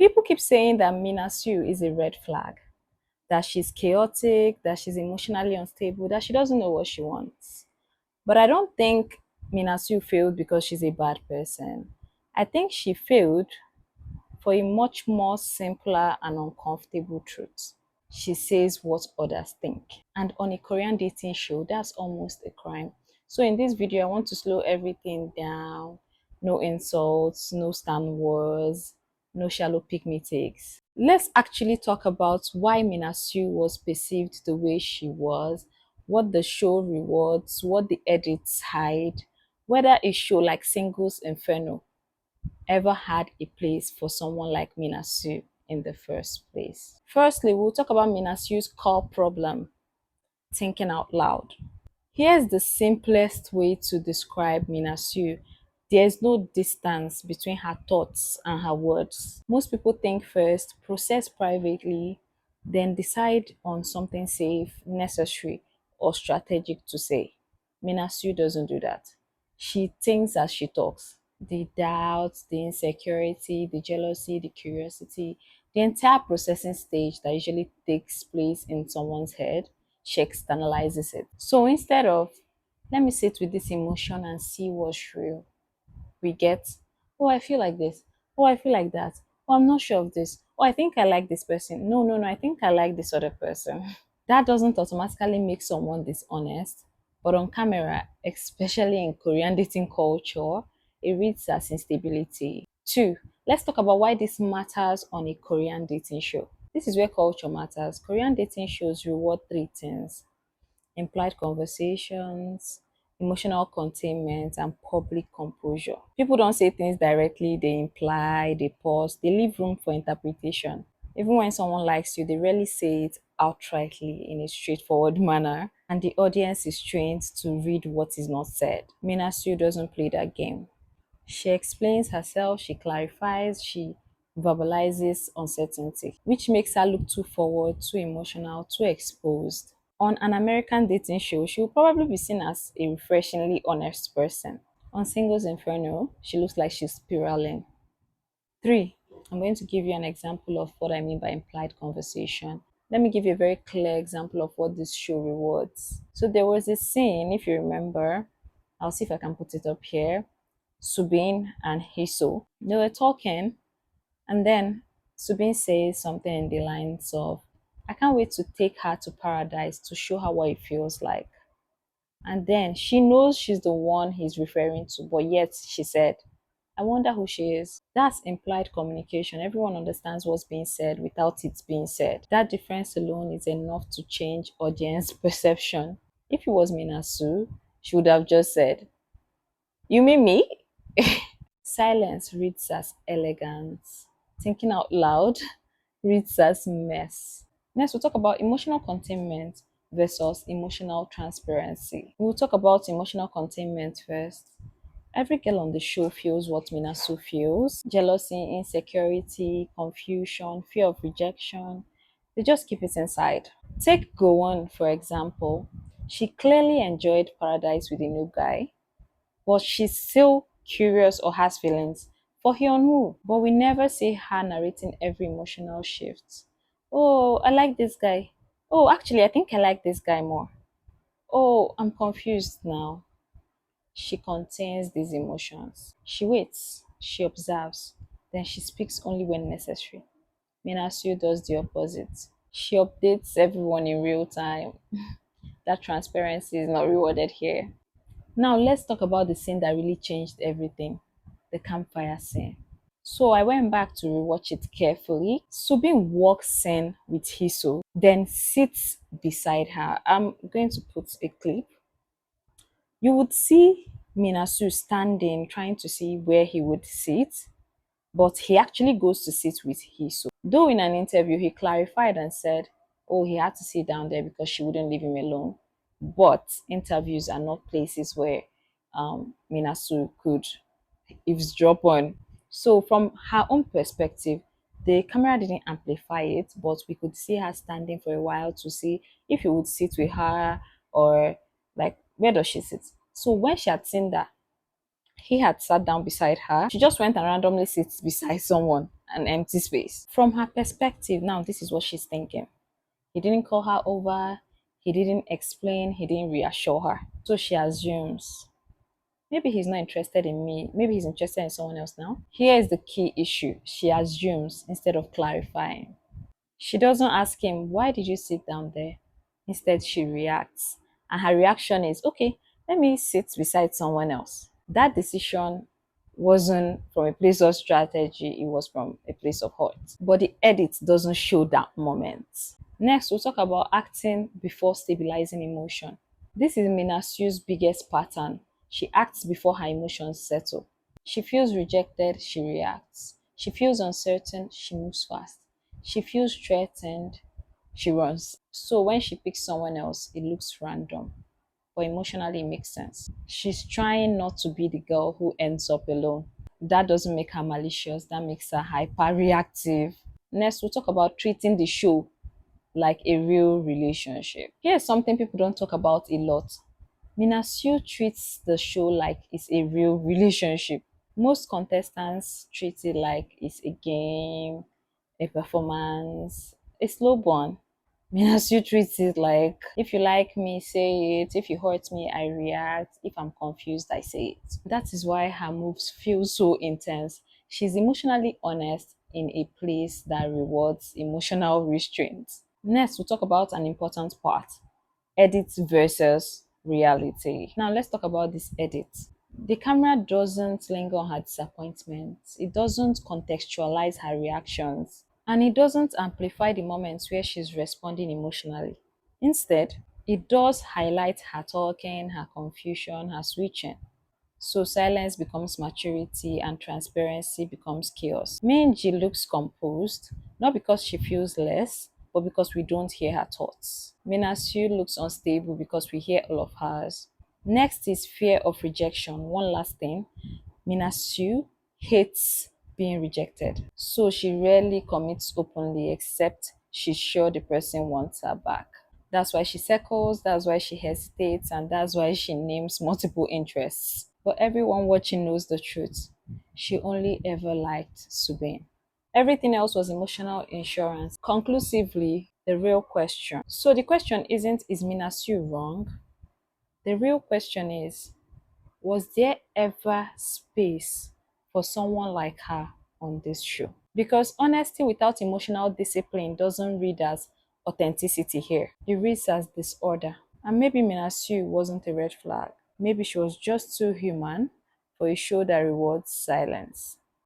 People keep saying that Mina Sue is a red flag, that she's chaotic, that she's emotionally unstable, that she doesn't know what she wants. But I don't think Minasu failed because she's a bad person. I think she failed for a much more simpler and uncomfortable truth. She says what others think. And on a Korean dating show, that's almost a crime. So in this video, I want to slow everything down. No insults, no stand wars, no shallow pick me takes. Let's actually talk about why Minasu was perceived the way she was, what the show rewards, what the edits hide, whether a show like Singles Inferno ever had a place for someone like Minasu in the first place. Firstly, we'll talk about Minasu's core problem, thinking out loud. Here's the simplest way to describe Minasu. There's no distance between her thoughts and her words. Most people think first, process privately, then decide on something safe, necessary, or strategic to say. Minasu doesn't do that. She thinks as she talks. The doubts, the insecurity, the jealousy, the curiosity, the entire processing stage that usually takes place in someone's head, she externalizes it. So instead of, let me sit with this emotion and see what's real, we get, oh, I feel like this. Oh, I feel like that. Oh, I'm not sure of this. Oh, I think I like this person. No, no, no, I think I like this other person. That doesn't automatically make someone dishonest, but on camera, especially in Korean dating culture, it reads as instability. Two, let's talk about why this matters on a Korean dating show. This is where culture matters. Korean dating shows reward three things: implied conversations, emotional containment, and public composure. People don't say things directly, they imply, they pause, they leave room for interpretation. Even when someone likes you, they rarely say it outrightly in a straightforward manner, and the audience is trained to read what is not said. Mina Sue doesn't play that game. She explains herself, she clarifies, she verbalizes uncertainty, which makes her look too forward, too emotional, too exposed. On an American dating show, she will probably be seen as a refreshingly honest person. On Singles Inferno, she looks like she's spiraling. Three, I'm going to give you an example of what I mean by implied conversation. Let me give you a very clear example of what this show rewards. So there was a scene, if you remember, I'll see if I can put it up here. Subin and Hiso, they were talking, and then Subin says something in the lines of, I can't wait to take her to paradise to show her what it feels like. And then she knows she's the one he's referring to, but yet she said, I wonder who she is. That's implied communication. Everyone understands what's being said without it being said. That difference alone is enough to change audience perception. If it was Minasu, she would have just said, you mean me? Silence reads as elegance. Thinking out loud reads as mess. Next, we'll talk about emotional containment versus emotional transparency. We'll talk about emotional containment first. Every girl on the show feels what Minasu feels: jealousy, insecurity, confusion, fear of rejection. They just keep it inside. Take Gowon, for example. She clearly enjoyed paradise with a new guy, but she's still curious or has feelings for Hyun Woo. But we never see her narrating every emotional shift. Oh, I like this guy. Oh, actually, I think I like this guy more. Oh, I'm confused now. She contains these emotions. She waits, she observes, then she speaks only when necessary. Minasu does the opposite. She updates everyone in real time. That transparency is not rewarded here. Now let's talk about the scene that really changed everything, the campfire scene. So I went back to rewatch it carefully. Subin walks in with Hiso, then sits beside her. I'm going to put a clip. You would see Minasu standing, trying to see where he would sit, but he actually goes to sit with Hiso. Though in an interview, he clarified and said, oh, he had to sit down there because she wouldn't leave him alone. But interviews are not places where Minasu could eavesdrop on. So, from her own perspective, the camera didn't amplify it, but we could see her standing for a while to see if he would sit with her or like where does she sit. So, when she had seen that he had sat down beside her, she just went and randomly sits beside someone an empty space. From her perspective, now this is what she's thinking. He didn't call her over, he didn't explain, he didn't reassure her. So she assumes maybe he's not interested in me, maybe he's interested in someone else now. Here is the key issue: she assumes instead of clarifying. She doesn't ask him, why did you sit down there? Instead, she reacts. And her reaction is, okay, let me sit beside someone else. That decision wasn't from a place of strategy, it was from a place of hurt. But the edit doesn't show that moment. Next, we'll talk about acting before stabilizing emotion. This is Minasu's biggest pattern. She acts before her emotions settle. She feels rejected, she reacts. She feels uncertain, she moves fast. She feels threatened, she runs. So when she picks someone else, it looks random, but emotionally it makes sense. She's trying not to be the girl who ends up alone. That doesn't make her malicious, that makes her hyper reactive. Next, we'll talk about treating the show like a real relationship. Here's something people don't talk about a lot. Mina Sue treats the show like it's a real relationship. Most contestants treat it like it's a game, a performance, a slow burn. Minasu treats it like if you like me, say it. If you hurt me, I react. If I'm confused, I say it. That is why her moves feel so intense. She's emotionally honest in a place that rewards emotional restraint. Next, we'll talk about an important part: edit versus reality. Now, let's talk about this edit. The camera doesn't linger on her disappointment, it doesn't contextualize her reactions, and it doesn't amplify the moments where she's responding emotionally. Instead, it does highlight her talking, her confusion, her switching. So silence becomes maturity and transparency becomes chaos. Minji looks composed, not because she feels less, but because we don't hear her thoughts. Minasu looks unstable because we hear all of hers. Next is fear of rejection. One last thing: Minasu hates being rejected. So she rarely commits openly except she's sure the person wants her back. That's why she circles, that's why she hesitates, and that's why she names multiple interests. But everyone watching knows the truth. She only ever liked Subin. Everything else was emotional insurance. Conclusively, the real question. So the question isn't, is Minasu wrong? The real question is, was there ever space for someone like her on this show? Because honesty without emotional discipline doesn't read as authenticity here, it reads as disorder. And maybe Minasu wasn't a red flag. Maybe she was just too human for a show that rewards silence.